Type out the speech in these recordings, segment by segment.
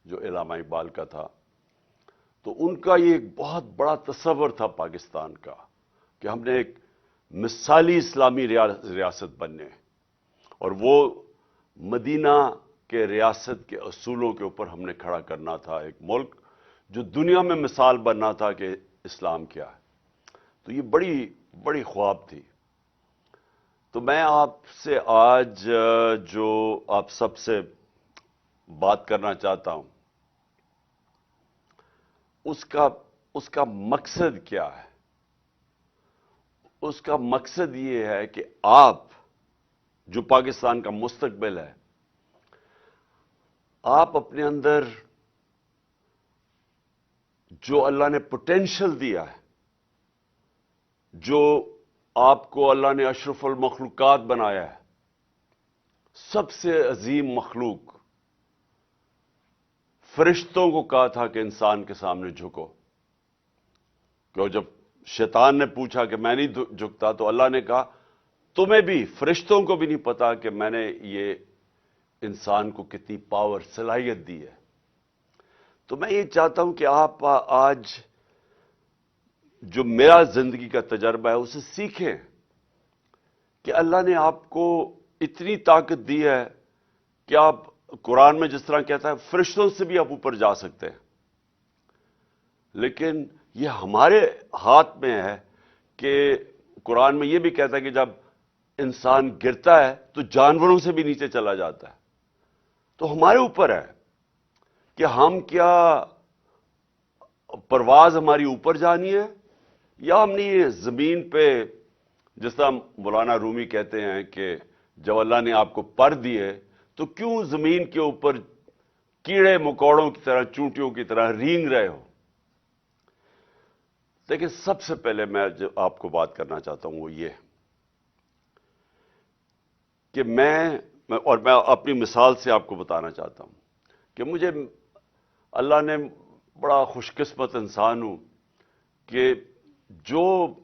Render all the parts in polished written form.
جو علامہ اقبال کا تھا، تو ان کا یہ ایک بہت بڑا تصور تھا پاکستان کا کہ ہم نے ایک مثالی اسلامی ریاست بننے، اور وہ مدینہ کے ریاست کے اصولوں کے اوپر ہم نے کھڑا کرنا تھا ایک ملک جو دنیا میں مثال بننا تھا کہ اسلام کیا ہے۔ تو یہ بڑی بڑی خواب تھی۔ تو میں آپ سے آج جو آپ سب سے بات کرنا چاہتا ہوں، اس کا مقصد کیا ہے؟ اس کا مقصد یہ ہے کہ آپ جو پاکستان کا مستقبل ہے، آپ اپنے اندر جو اللہ نے پوٹینشل دیا ہے، جو آپ کو اللہ نے اشرف المخلوقات بنایا ہے، سب سے عظیم مخلوق، فرشتوں کو کہا تھا کہ انسان کے سامنے جھکو، کہ جب شیطان نے پوچھا کہ میں نہیں جھکتا، تو اللہ نے کہا تمہیں بھی، فرشتوں کو بھی نہیں پتا کہ میں نے یہ انسان کو کتنی پاور، صلاحیت دی ہے۔ تو میں یہ چاہتا ہوں کہ آپ آج جو میرا زندگی کا تجربہ ہے اسے سیکھیں کہ اللہ نے آپ کو اتنی طاقت دی ہے کہ آپ، قرآن میں جس طرح کہتا ہے فرشتوں سے بھی آپ اوپر جا سکتے ہیں، لیکن یہ ہمارے ہاتھ میں ہے کہ قرآن میں یہ بھی کہتا ہے کہ جب انسان گرتا ہے تو جانوروں سے بھی نیچے چلا جاتا ہے۔ تو ہمارے اوپر ہے کہ ہم کیا پرواز ہماری اوپر جانی ہے، یا ہم نے یہ زمین پہ، جس طرح مولانا رومی کہتے ہیں کہ جب اللہ نے آپ کو پر دیے تو کیوں زمین کے اوپر کیڑے مکوڑوں کی طرح، چونٹیوں کی طرح رینگ رہے ہو؟ لیکن سب سے پہلے میں جو آپ کو بات کرنا چاہتا ہوں وہ یہ کہ میں اپنی مثال سے آپ کو بتانا چاہتا ہوں کہ مجھے اللہ نے بڑا خوش قسمت انسان ہوں کہ جو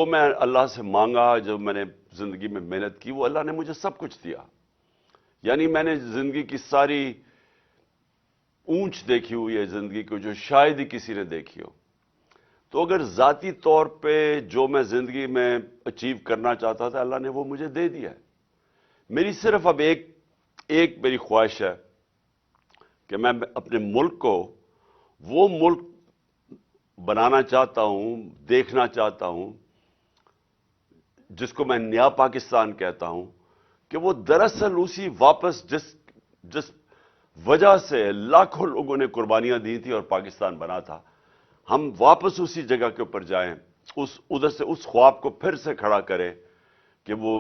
میں اللہ سے مانگا، جو میں نے زندگی میں محنت کی، وہ اللہ نے مجھے سب کچھ دیا۔ یعنی میں نے زندگی کی ساری اونچ دیکھی ہوئی ہے زندگی کو، جو شاید ہی کسی نے دیکھی ہو۔ تو اگر ذاتی طور پہ جو میں زندگی میں اچیو کرنا چاہتا تھا، اللہ نے وہ مجھے دے دیا ہے۔ میری صرف اب ایک میری خواہش ہے کہ میں اپنے ملک کو وہ ملک بنانا چاہتا ہوں، دیکھنا چاہتا ہوں، جس کو میں نیا پاکستان کہتا ہوں، کہ وہ دراصل اسی واپس جس وجہ سے لاکھوں لوگوں نے قربانیاں دی تھی اور پاکستان بنا تھا، ہم واپس اسی جگہ کے اوپر جائیں، ادھر سے اس خواب کو پھر سے کھڑا کریں کہ وہ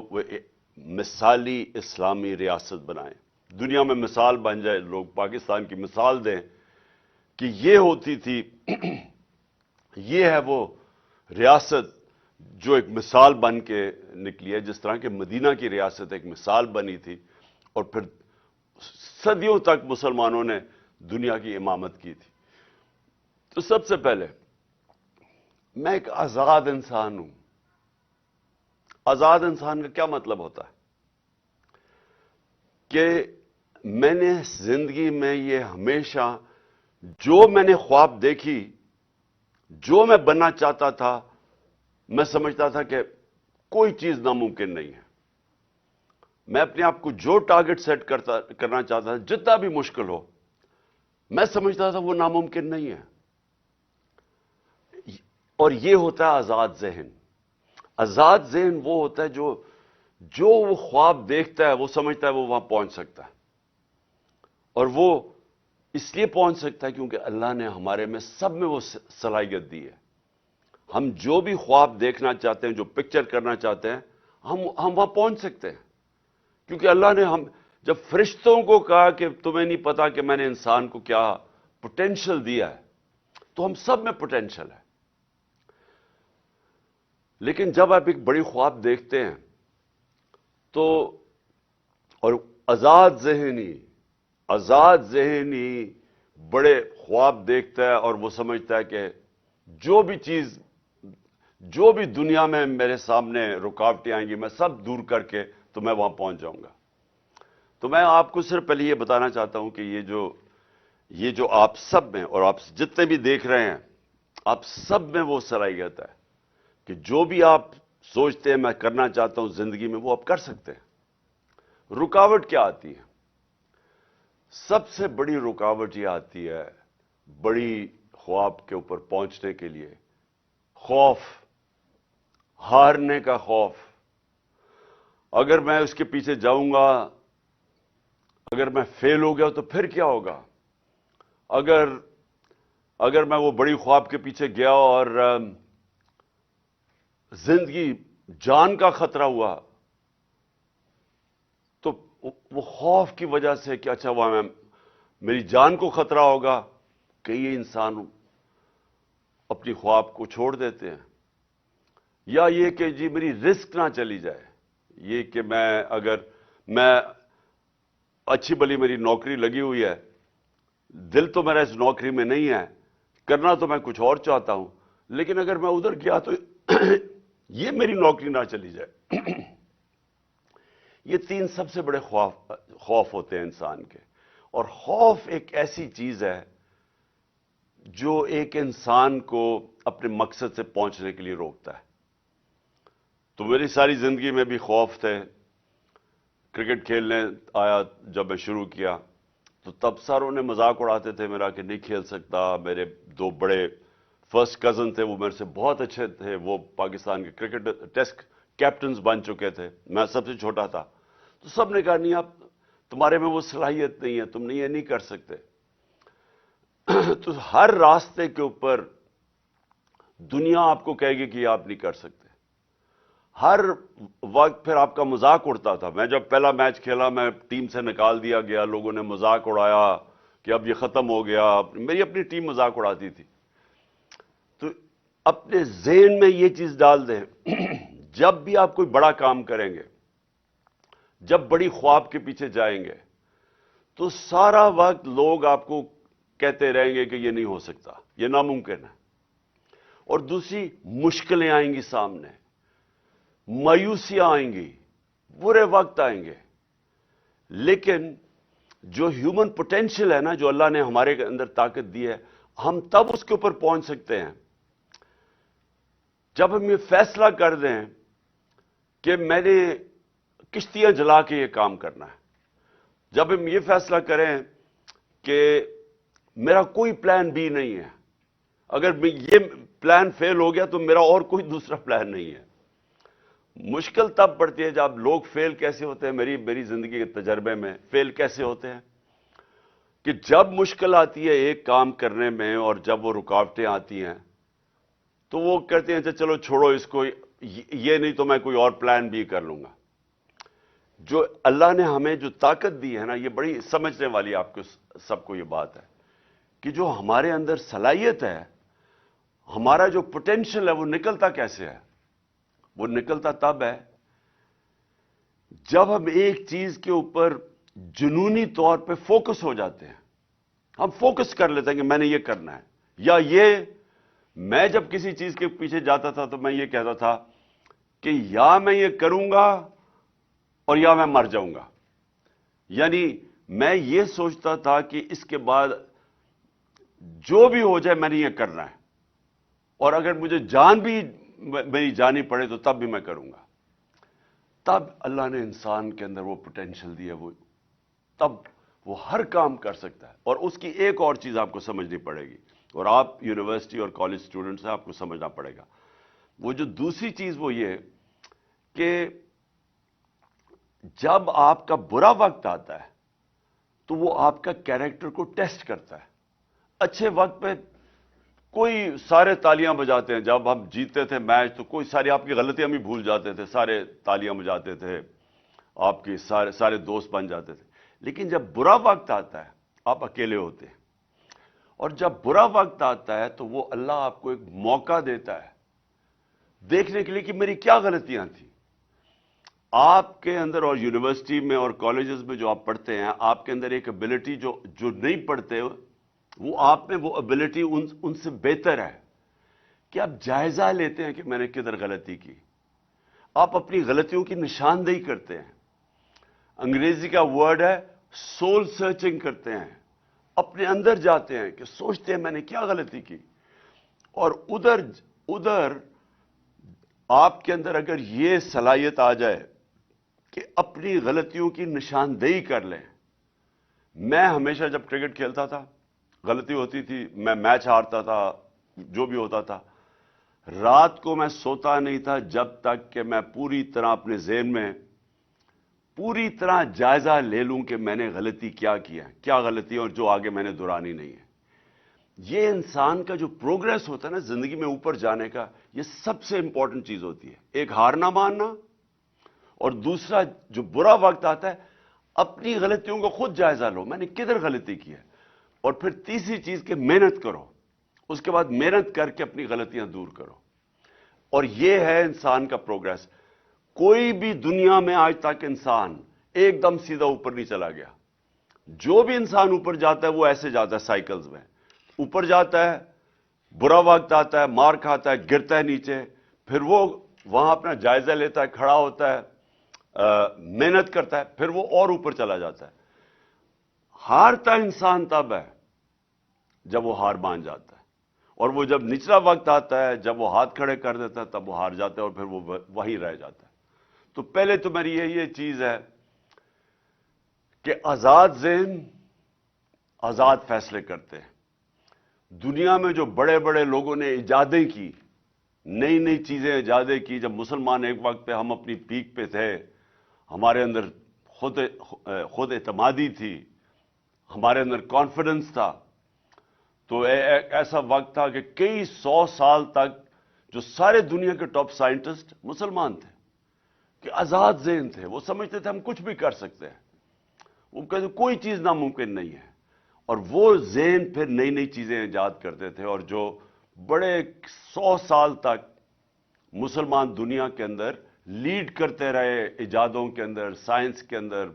مثالی اسلامی ریاست بنائیں، دنیا میں مثال بن جائے، لوگ پاکستان کی مثال دیں کہ یہ ہوتی تھی، یہ ہے وہ ریاست جو ایک مثال بن کے نکلی ہے، جس طرح کہ مدینہ کی ریاست ایک مثال بنی تھی، اور پھر صدیوں تک مسلمانوں نے دنیا کی امامت کی تھی۔ تو سب سے پہلے میں ایک آزاد انسان ہوں۔ آزاد انسان کا کیا مطلب ہوتا ہے؟ کہ میں نے زندگی میں یہ ہمیشہ جو میں نے خواب دیکھی، جو میں بننا چاہتا تھا، میں سمجھتا تھا کہ کوئی چیز ناممکن نہیں ہے۔ میں اپنے آپ کو جو ٹارگٹ سیٹ کرنا چاہتا تھا، جتنا بھی مشکل ہو، میں سمجھتا تھا وہ ناممکن نہیں ہے۔ اور یہ ہوتا ہے آزاد ذہن۔ آزاد ذہن وہ ہوتا ہے جو وہ خواب دیکھتا ہے، وہ سمجھتا ہے وہ وہاں پہنچ سکتا ہے، اور وہ اس لیے پہنچ سکتا ہے کیونکہ اللہ نے ہمارے میں سب میں وہ صلاحیت دی ہے۔ ہم جو بھی خواب دیکھنا چاہتے ہیں، جو پکچر کرنا چاہتے ہیں، ہم وہاں پہنچ سکتے ہیں، کیونکہ اللہ نے جب فرشتوں کو کہا کہ تمہیں نہیں پتا کہ میں نے انسان کو کیا پوٹینشل دیا ہے، تو ہم سب میں پوٹینشل ہے۔ لیکن جب آپ ایک بڑی خواب دیکھتے ہیں تو، اور آزاد ذہنی بڑے خواب دیکھتا ہے، اور وہ سمجھتا ہے کہ جو بھی دنیا میں میرے سامنے رکاوٹیں آئیں گی، میں سب دور کر کے تو میں وہاں پہنچ جاؤں گا۔ تو میں آپ کو صرف پہلے یہ بتانا چاہتا ہوں کہ یہ جو یہ جو آپ سب میں اور آپ جتنے بھی دیکھ رہے ہیں، آپ سب میں وہ صلاحیت ہے کہ جو بھی آپ سوچتے ہیں میں کرنا چاہتا ہوں زندگی میں، وہ آپ کر سکتے ہیں۔ رکاوٹ کیا آتی ہے؟ سب سے بڑی رکاوٹ یہ آتی ہے بڑی خواب کے اوپر پہنچنے کے لیے، خوف، ہارنے کا خوف۔ اگر میں اس کے پیچھے جاؤں گا، اگر میں فیل ہو گیا تو پھر کیا ہوگا؟ اگر میں وہ بڑی خواب کے پیچھے گیا اور زندگی جان کا خطرہ ہوا، تو وہ خوف کی وجہ سے کہ اچھا وہ میری جان کو خطرہ ہوگا، کہ یہ انسان اپنی خواب کو چھوڑ دیتے ہیں، یا یہ کہ جی میری رسک نہ چلی جائے، یہ کہ میں اچھی بلی میری نوکری لگی ہوئی ہے، دل تو میرا اس نوکری میں نہیں ہے، کرنا تو میں کچھ اور چاہتا ہوں، لیکن اگر میں ادھر گیا تو یہ میری نوکری نہ چلی جائے۔ یہ تین سب سے بڑے خوف ہوتے ہیں انسان کے، اور خوف ایک ایسی چیز ہے جو ایک انسان کو اپنے مقصد سے پہنچنے کے لیے روکتا ہے۔ تو میری ساری زندگی میں بھی خوف تھے۔ کرکٹ کھیلنے آیا جب میں شروع کیا تو تب ساروں نے مذاق اڑاتے تھے میرا کہ نہیں کھیل سکتا۔ میرے دو بڑے فرسٹ کزن تھے، وہ میرے سے بہت اچھے تھے، وہ پاکستان کے کرکٹ ٹیسٹ کیپٹنز بن چکے تھے، میں سب سے چھوٹا تھا۔ تو سب نے کہا نہیں، آپ تمہارے میں وہ صلاحیت نہیں ہے، تم یہ نہیں کر سکتے۔ تو ہر راستے کے اوپر دنیا آپ کو کہے گی کہ یہ آپ نہیں کر سکتے۔ ہر وقت پھر آپ کا مذاق اڑتا تھا۔ میں جب پہلا میچ کھیلا، میں ٹیم سے نکال دیا گیا، لوگوں نے مذاق اڑایا کہ اب یہ ختم ہو گیا، میری اپنی ٹیم مذاق اڑاتی تھی۔ تو اپنے ذہن میں یہ چیز ڈال دیں، جب بھی آپ کوئی بڑا کام کریں گے، جب بڑی خواب کے پیچھے جائیں گے، تو سارا وقت لوگ آپ کو کہتے رہیں گے کہ یہ نہیں ہو سکتا، یہ ناممکن ہے، اور دوسری مشکلیں آئیں گی سامنے، مایوسیاں آئیں گی، برے وقت آئیں گے۔ لیکن جو ہیومن پوٹینشیل ہے نا، جو اللہ نے ہمارے اندر طاقت دی ہے، ہم تب اس کے اوپر پہنچ سکتے ہیں جب ہم یہ فیصلہ کر دیں کہ میں نے کشتیاں جلا کے یہ کام کرنا ہے، جب ہم یہ فیصلہ کریں کہ میرا کوئی پلان بی نہیں ہے، اگر یہ پلان فیل ہو گیا تو میرا اور کوئی دوسرا پلان نہیں ہے۔ مشکل تب پڑتی ہے جب لوگ فیل کیسے ہوتے ہیں، میری زندگی کے تجربے میں فیل کیسے ہوتے ہیں کہ جب مشکل آتی ہے ایک کام کرنے میں اور جب وہ رکاوٹیں آتی ہیں تو وہ کہتے ہیں چلو چھوڑو اس کو، یہ نہیں تو میں کوئی اور پلان بھی کر لوں گا۔ جو اللہ نے ہمیں جو طاقت دی ہے نا، یہ بڑی سمجھنے والی آپ کو سب کو یہ بات ہے کہ جو ہمارے اندر صلاحیت ہے، ہمارا جو پوٹینشیل ہے، وہ نکلتا کیسے ہے؟ وہ نکلتا تب ہے جب ہم ایک چیز کے اوپر جنونی طور پہ فوکس ہو جاتے ہیں۔ ہم فوکس کر لیتے ہیں کہ میں نے یہ کرنا ہے، یا میں جب کسی چیز کے پیچھے جاتا تھا تو میں یہ کہتا تھا کہ یا میں یہ کروں گا اور یا میں مر جاؤں گا۔ یعنی میں یہ سوچتا تھا کہ اس کے بعد جو بھی ہو جائے میں نے یہ کرنا ہے، اور اگر مجھے جان بھی میری جانی پڑے تو تب بھی میں کروں گا۔ تب اللہ نے انسان کے اندر وہ پوٹینشیل دی ہے، تب وہ ہر کام کر سکتا ہے۔ اور اس کی ایک اور چیز آپ کو سمجھنی پڑے گی، اور آپ یونیورسٹی اور کالج اسٹوڈنٹس ہیں، آپ کو سمجھنا پڑے گا۔ وہ جو دوسری چیز وہ یہ کہ جب آپ کا برا وقت آتا ہے تو وہ آپ کا کیریکٹر کو ٹیسٹ کرتا ہے۔ اچھے وقت پہ کوئی سارے تالیاں بجاتے ہیں، جب ہم جیتتے تھے میچ تو کوئی ساری آپ کی غلطیاں بھی بھول جاتے تھے، سارے تالیاں بجاتے تھے، آپ کی سارے دوست بن جاتے تھے۔ لیکن جب برا وقت آتا ہے آپ اکیلے ہوتے ہیں، اور جب برا وقت آتا ہے تو وہ اللہ آپ کو ایک موقع دیتا ہے دیکھنے کے لیے کہ میری کیا غلطیاں تھیں۔ آپ کے اندر، اور یونیورسٹی میں اور کالجز میں جو آپ پڑھتے ہیں، آپ کے اندر ایک ایبلٹی جو نہیں پڑھتے، وہ آپ میں وہ ایبلٹی ان سے بہتر ہے کہ آپ جائزہ لیتے ہیں کہ میں نے کدھر غلطی کی۔ آپ اپنی غلطیوں کی نشاندہی کرتے ہیں۔ انگریزی کا ورڈ ہے سول سرچنگ کرتے ہیں، اپنے اندر جاتے ہیں کہ سوچتے ہیں میں نے کیا غلطی کی. اور ادھر آپ کے اندر اگر یہ صلاحیت آ جائے کہ اپنی غلطیوں کی نشاندہی کر لیں. میں ہمیشہ جب کرکٹ کھیلتا تھا غلطی ہوتی تھی, میں میچ ہارتا تھا, جو بھی ہوتا تھا, رات کو میں سوتا نہیں تھا جب تک کہ میں پوری طرح اپنے ذہن میں پوری طرح جائزہ لے لوں کہ میں نے غلطی کیا ہے, کیا غلطی اور جو آگے میں نے دہرانی نہیں ہے. یہ انسان کا جو پروگریس ہوتا ہے نا زندگی میں اوپر جانے کا, یہ سب سے امپورٹنٹ چیز ہوتی ہے. ایک ہار نہ ماننا, اور دوسرا جو برا وقت آتا ہے اپنی غلطیوں کو خود جائزہ لو, میں نے کدھر غلطی کی ہے. اور پھر تیسری چیز کہ محنت کرو, اس کے بعد محنت کر کے اپنی غلطیاں دور کرو. اور یہ ہے انسان کا پروگریس. کوئی بھی دنیا میں آج تک انسان ایک دم سیدھا اوپر نہیں چلا گیا. جو بھی انسان اوپر جاتا ہے وہ ایسے جاتا ہے سائیکلز میں. اوپر جاتا ہے, برا وقت آتا ہے, مار کھاتا ہے, گرتا ہے نیچے, پھر وہ وہاں اپنا جائزہ لیتا ہے, کھڑا ہوتا ہے, محنت کرتا ہے, پھر وہ اور اوپر چلا جاتا ہے. ہارتا انسان تب ہے جب وہ ہار مان جاتا ہے, اور وہ جب نچلا وقت آتا ہے, جب وہ ہاتھ کھڑے کر دیتا ہے, تب وہ ہار جاتا ہے اور پھر وہ وہیں رہ جاتا ہے. تو پہلے تو میری یہ چیز ہے کہ آزاد ذہن آزاد فیصلے کرتے ہیں. دنیا میں جو بڑے بڑے لوگوں نے ایجادیں کی, نئی نئی چیزیں ایجادیں کی, جب مسلمان ایک وقت پہ ہم اپنی پیک پہ تھے, ہمارے اندر خود اعتمادی تھی, ہمارے اندر کانفیڈنس تھا, تو ایک ایسا وقت تھا کہ کئی 100 سال تک جو سارے دنیا کے ٹاپ سائنٹسٹ مسلمان تھے, کہ آزاد ذہن تھے. وہ سمجھتے تھے ہم کچھ بھی کر سکتے ہیں, وہ کہتے کوئی چیز ناممکن نہیں ہے. اور وہ ذہن پھر نئی نئی چیزیں ایجاد کرتے تھے, اور جو بڑے 100 سال تک مسلمان دنیا کے اندر لیڈ کرتے رہے ایجادوں کے اندر, سائنس کے اندر,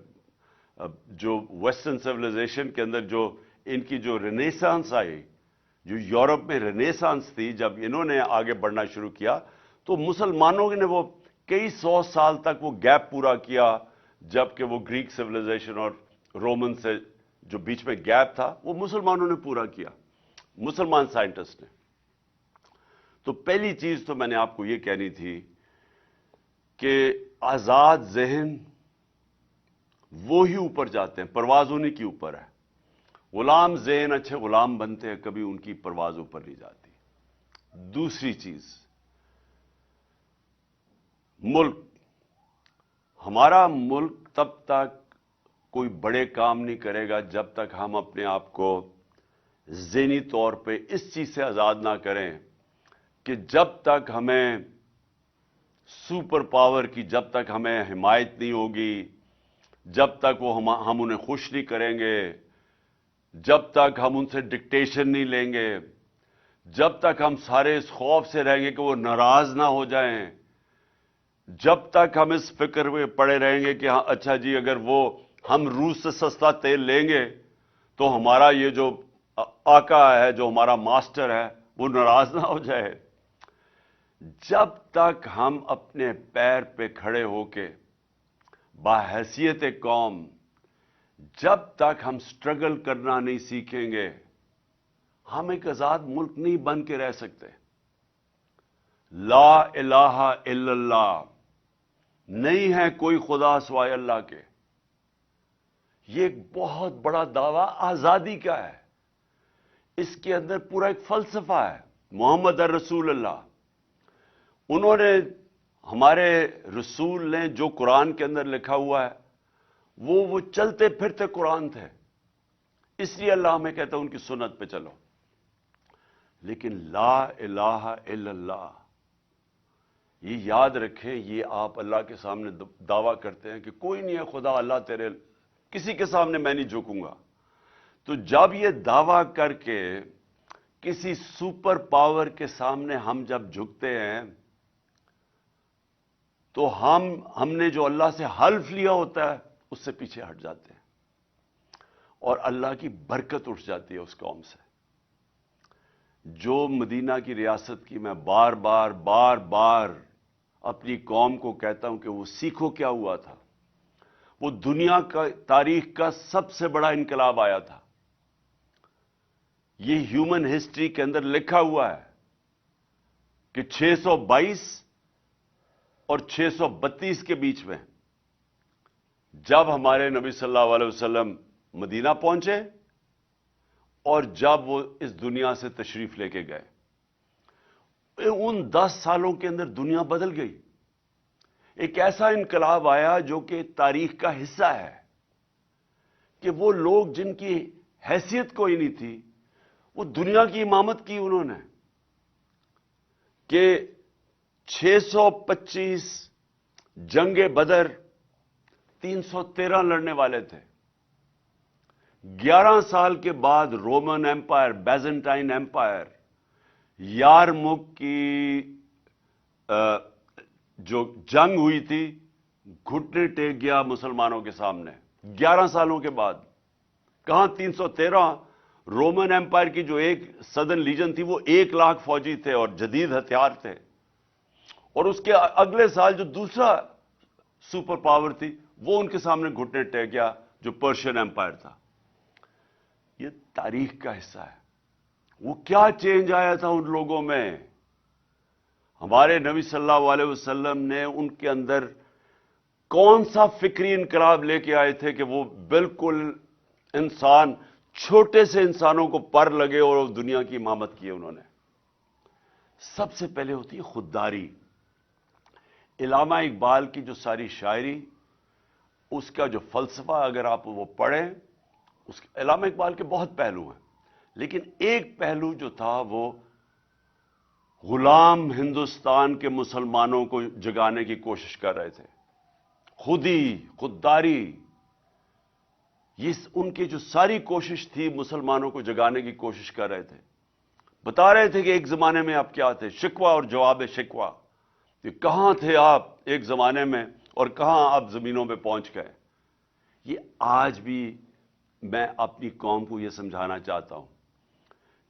جو ویسٹرن سویلائزیشن کے اندر جو ان کی جو رینیسانس آئی, جو یورپ میں رینیسانس تھی, جب انہوں نے آگے بڑھنا شروع کیا تو مسلمانوں نے وہ کئی 100 سال تک وہ گیپ پورا کیا, جبکہ وہ گریک سویلائزیشن اور رومن سے جو بیچ میں گیپ تھا وہ مسلمانوں نے پورا کیا, مسلمان سائنٹسٹ نے. تو پہلی چیز تو میں نے آپ کو یہ کہنی تھی کہ آزاد ذہن وہی اوپر جاتے ہیں, پرواز انہی کی اوپر ہے. غلام ذہن اچھے غلام بنتے ہیں, کبھی ان کی پرواز اوپر نہیں جاتی. دوسری چیز, ملک, ہمارا ملک تب تک کوئی بڑے کام نہیں کرے گا جب تک ہم اپنے آپ کو ذہنی طور پہ اس چیز سے آزاد نہ کریں کہ جب تک ہمیں سپر پاور کی, جب تک ہمیں حمایت نہیں ہوگی, جب تک وہ ہم انہیں خوش نہیں کریں گے, جب تک ہم ان سے ڈکٹیشن نہیں لیں گے, جب تک ہم سارے اس خوف سے رہیں گے کہ وہ ناراض نہ ہو جائیں, جب تک ہم اس فکر میں پڑے رہیں گے کہ ہاں اچھا جی اگر وہ ہم روس سے سستا تیل لیں گے تو ہمارا یہ جو آقا ہے, جو ہمارا ماسٹر ہے, وہ ناراض نہ ہو جائے. جب تک ہم اپنے پیر پہ کھڑے ہو کے باحیثیت قوم, جب تک ہم سٹرگل کرنا نہیں سیکھیں گے, ہم ایک آزاد ملک نہیں بن کے رہ سکتے. لا الہ الا اللہ, نہیں ہے کوئی خدا سوائے اللہ کے. یہ ایک بہت بڑا دعویٰ آزادی کا ہے. اس کے اندر پورا ایک فلسفہ ہے. محمد رسول اللہ, انہوں نے, ہمارے رسول نے جو قرآن کے اندر لکھا ہوا ہے وہ چلتے پھرتے قرآن تھے, اس لیے اللہ ہمیں کہتا ہے ان کی سنت پہ چلو. لیکن لا الہ الا اللہ, یہ یاد رکھیں, یہ آپ اللہ کے سامنے دعویٰ کرتے ہیں کہ کوئی نہیں ہے خدا, اللہ تیرے, کسی کے سامنے میں نہیں جھکوں گا. تو جب یہ دعویٰ کر کے کسی سپر پاور کے سامنے ہم جب جھکتے ہیں تو ہم نے جو اللہ سے حلف لیا ہوتا ہے اس سے پیچھے ہٹ جاتے ہیں, اور اللہ کی برکت اٹھ جاتی ہے اس قوم سے. جو مدینہ کی ریاست کی میں بار بار اپنی قوم کو کہتا ہوں کہ وہ سیکھو کیا ہوا تھا. وہ دنیا کا تاریخ کا سب سے بڑا انقلاب آیا تھا. یہ ہیومن ہسٹری کے اندر لکھا ہوا ہے کہ 622 اور 632 کے بیچ میں جب ہمارے نبی صلی اللہ علیہ وسلم مدینہ پہنچے اور جب وہ اس دنیا سے تشریف لے کے گئے، ان 10 سالوں کے اندر دنیا بدل گئی. ایک ایسا انقلاب آیا جو کہ تاریخ کا حصہ ہے کہ وہ لوگ جن کی حیثیت کوئی نہیں تھی وہ دنیا کی امامت کی انہوں نے. کہ 625 جنگ بدر 313 لڑنے والے تھے. 11 سال کے بعد رومن ایمپائر، بیزنٹائن ایمپائر، یارمک کی جو جنگ ہوئی تھی، گھٹنے ٹیک گیا مسلمانوں کے سامنے. 11 سالوں کے بعد کہاں 313. رومن ایمپائر کی جو ایک سدرن لیجن تھی وہ 1 لاکھ فوجی تھے اور جدید ہتھیار تھے، اور اس کے اگلے سال جو دوسرا سپر پاور تھی وہ ان کے سامنے گھٹنے ٹیک گیا، جو پرشین ایمپائر تھا. یہ تاریخ کا حصہ ہے. وہ کیا چینج آیا تھا ان لوگوں میں؟ ہمارے نبی صلی اللہ علیہ وسلم نے ان کے اندر کون سا فکری انقلاب لے کے آئے تھے کہ وہ بالکل انسان، چھوٹے سے انسانوں کو پر لگے اور دنیا کی امامت کی انہوں نے. سب سے پہلے ہوتی ہے خودداری. علامہ اقبال کی جو ساری شاعری، اس کا جو فلسفہ اگر آپ وہ پڑھیں، علامہ اقبال کے بہت پہلو ہیں، لیکن ایک پہلو جو تھا وہ غلام ہندوستان کے مسلمانوں کو جگانے کی کوشش کر رہے تھے. خودداری، یہ ان کی جو ساری کوشش تھی مسلمانوں کو جگانے کی کوشش کر رہے تھے. بتا رہے تھے کہ ایک زمانے میں آپ کیا تھے، شکوہ اور جواب شکوہ، کہ کہاں تھے آپ ایک زمانے میں اور کہاں آپ زمینوں پہ پہنچ گئے. یہ آج بھی میں اپنی قوم کو یہ سمجھانا چاہتا ہوں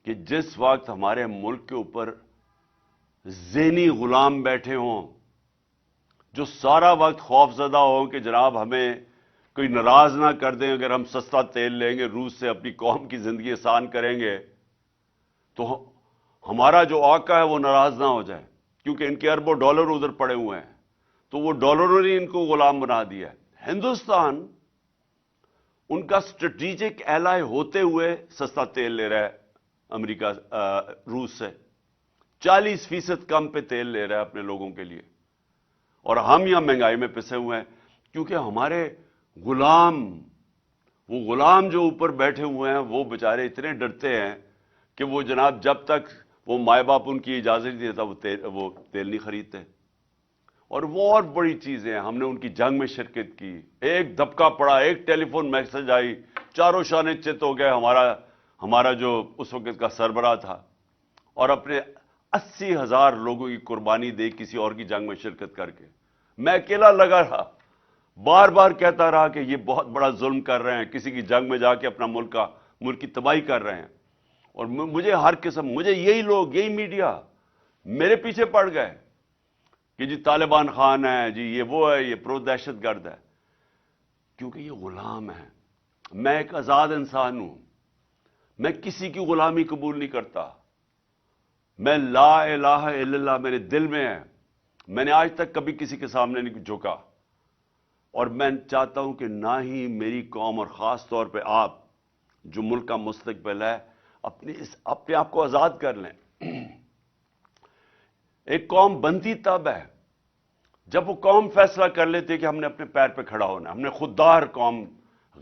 کہ جس وقت ہمارے ملک کے اوپر ذہنی غلام بیٹھے ہوں، جو سارا وقت خوف زدہ ہوں کہ جناب ہمیں کوئی ناراض نہ کر دیں اگر ہم سستا تیل لیں گے روس سے، اپنی قوم کی زندگی آسان کریں گے، تو ہمارا جو آقا ہے وہ ناراض نہ ہو جائے، کیونکہ ان کے اربوں ڈالر ادھر پڑے ہوئے ہیں، تو وہ ڈالروں نے ان کو غلام بنا دیا ہے. ہندوستان ان کا اسٹریٹجک ایلائی ہوتے ہوئے سستا تیل لے رہا ہے امریکہ، روس سے 40% کم پہ تیل لے رہا ہے اپنے لوگوں کے لیے، اور ہم یہاں مہنگائی میں پسے ہوئے ہیں کیونکہ ہمارے وہ غلام جو اوپر بیٹھے ہوئے ہیں وہ بیچارے اتنے ڈرتے ہیں کہ وہ جناب جب تک وہ مائے باپ ان کی اجازت نہیں دیتا وہ تیل نہیں خریدتے. اور وہ اور بڑی چیزیں ہیں، ہم نے ان کی جنگ میں شرکت کی. ایک دھبکہ پڑا، ایک ٹیلی فون میسج آئی، چاروں شانے چت ہو گئے ہمارا جو اس وقت کا سربراہ تھا، اور اپنے 80,000 لوگوں کی قربانی دی کسی اور کی جنگ میں شرکت کر کے. میں اکیلا لگا رہا، بار بار کہتا رہا کہ یہ بہت بڑا ظلم کر رہے ہیں، کسی کی جنگ میں جا کے اپنا ملک کی تباہی کر رہے ہیں. اور مجھے یہی لوگ، یہی میڈیا میرے پیچھے پڑ گئے کہ جی طالبان خان ہے، جی یہ وہ ہے، یہ پرو دہشت گرد ہے، کیونکہ یہ غلام ہے. میں ایک آزاد انسان ہوں، میں کسی کی غلامی قبول نہیں کرتا. میں لا الہ الا اللہ میرے دل میں ہے، میں نے آج تک کبھی کسی کے سامنے نہیں جھکا، اور میں چاہتا ہوں کہ نہ ہی میری قوم، اور خاص طور پہ آپ جو ملک کا مستقبل ہے، اپنے آپ کو آزاد کر لیں. ایک قوم بنتی تب ہے جب وہ قوم فیصلہ کر لیتی ہے کہ ہم نے اپنے پیر پہ کھڑا ہونا ہے، ہم نے خوددار قوم،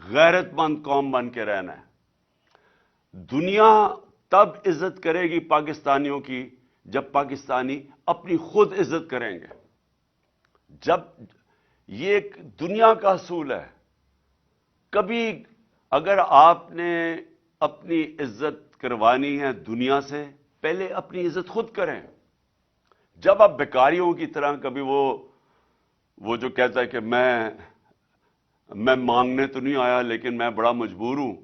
غیرت مند قوم بن کے رہنا ہے. دنیا تب عزت کرے گی پاکستانیوں کی جب پاکستانی اپنی خود عزت کریں گے. جب یہ ایک دنیا کا اصول ہے، کبھی اگر آپ نے اپنی عزت کروانی ہے دنیا سے، پہلے اپنی عزت خود کریں. جب آپ بیکاریوں کی طرح کبھی وہ جو کہتا ہے کہ میں مانگنے تو نہیں آیا لیکن میں بڑا مجبور ہوں،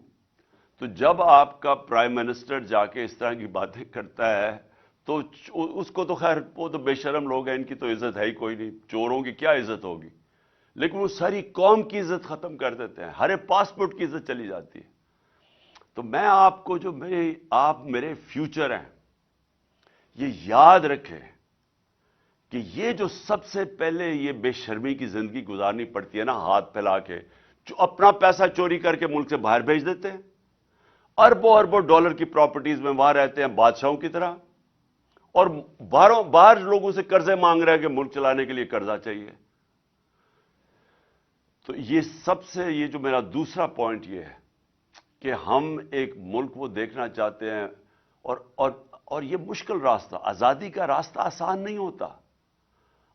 تو جب آپ کا پرائم منسٹر جا کے اس طرح کی باتیں کرتا ہے تو اس کو تو خیر وہ تو بے شرم لوگ ہیں، ان کی تو عزت ہے ہی کوئی نہیں، چوروں کی کیا عزت ہوگی. لیکن وہ ساری قوم کی عزت ختم کر دیتے ہیں، ہر پاسپورٹ کی عزت چلی جاتی ہے. تو میں آپ کو جو آپ میرے فیوچر ہیں، یہ یاد رکھیں کہ یہ جو سب سے پہلے یہ بے شرمی کی زندگی گزارنی پڑتی ہے نا، ہاتھ پھیلا کے، جو اپنا پیسہ چوری کر کے ملک سے باہر بھیج دیتے ہیں، اربوں اربوں ڈالر کی پراپرٹیز میں وہاں رہتے ہیں بادشاہوں کی طرح، اور باہر لوگوں سے قرضے مانگ رہے ہیں کہ ملک چلانے کے لیے قرضہ چاہیے. تو یہ سب سے، یہ جو میرا دوسرا پوائنٹ یہ ہے کہ ہم ایک ملک وہ دیکھنا چاہتے ہیں، اور یہ مشکل راستہ، آزادی کا راستہ آسان نہیں ہوتا.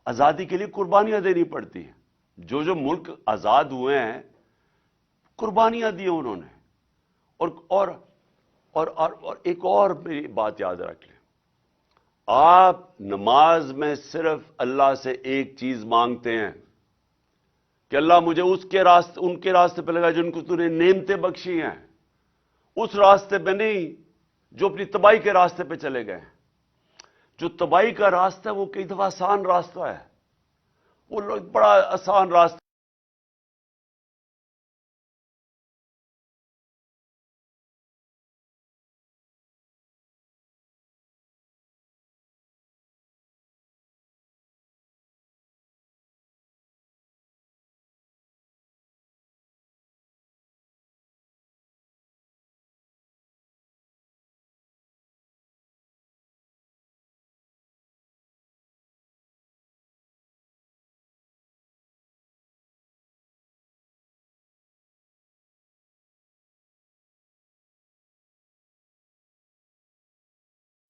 آزادی کے لیے قربانیاں دینی پڑتی ہیں. جو ملک آزاد ہوئے ہیں، قربانیاں دی انہوں نے. اور ایک اور میری بات یاد رکھ لیں، آپ نماز میں صرف اللہ سے ایک چیز مانگتے ہیں کہ اللہ مجھے ان کے راستے پہ لگا جن کو تو نے نعمتیں بخشی ہیں، اس راستے پہ نہیں جو اپنی تباہی کے راستے پہ چلے گئے ہیں. جو تباہی کا راستہ ہے وہ کئی دفعہ آسان راستہ ہے، وہ لوگ بڑا آسان راستہ.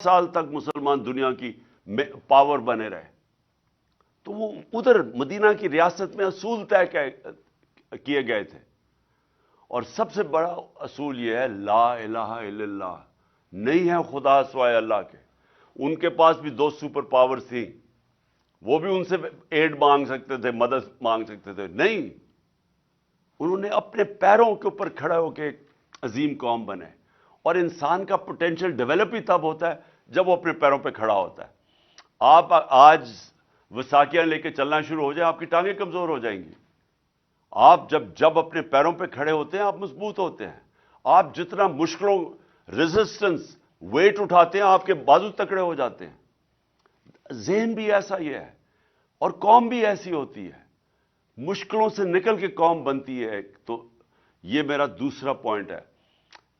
سال تک مسلمان دنیا کی پاور بنے رہے. تو وہ ادھر مدینہ کی ریاست میں اصول طے کیے گئے تھے، اور سب سے بڑا اصول یہ ہے لا الہ الا اللہ، نہیں ہے خدا سوائے اللہ کے. ان کے پاس بھی 2 سپر پاورز تھیں، وہ بھی ان سے ایڈ مانگ سکتے تھے، مدد مانگ سکتے تھے. نہیں، انہوں نے اپنے پیروں کے اوپر کھڑے ہو کے ایک عظیم قوم بنے. اور انسان کا پوٹینشیل ڈیولپ ہی تب ہوتا ہے جب وہ اپنے پیروں پہ کھڑا ہوتا ہے. آپ آج وساکیاں لے کے چلنا شروع ہو جائے، آپ کی ٹانگیں کمزور ہو جائیں گی. آپ جب اپنے پیروں پہ کھڑے ہوتے ہیں آپ مضبوط ہوتے ہیں. آپ جتنا مشکلوں ریزسٹنس ویٹ اٹھاتے ہیں، آپ کے بازو تکڑے ہو جاتے ہیں. ذہن بھی ایسا ہی ہے، اور قوم بھی ایسی ہوتی ہے، مشکلوں سے نکل کے قوم بنتی ہے. تو یہ میرا دوسرا پوائنٹ ہے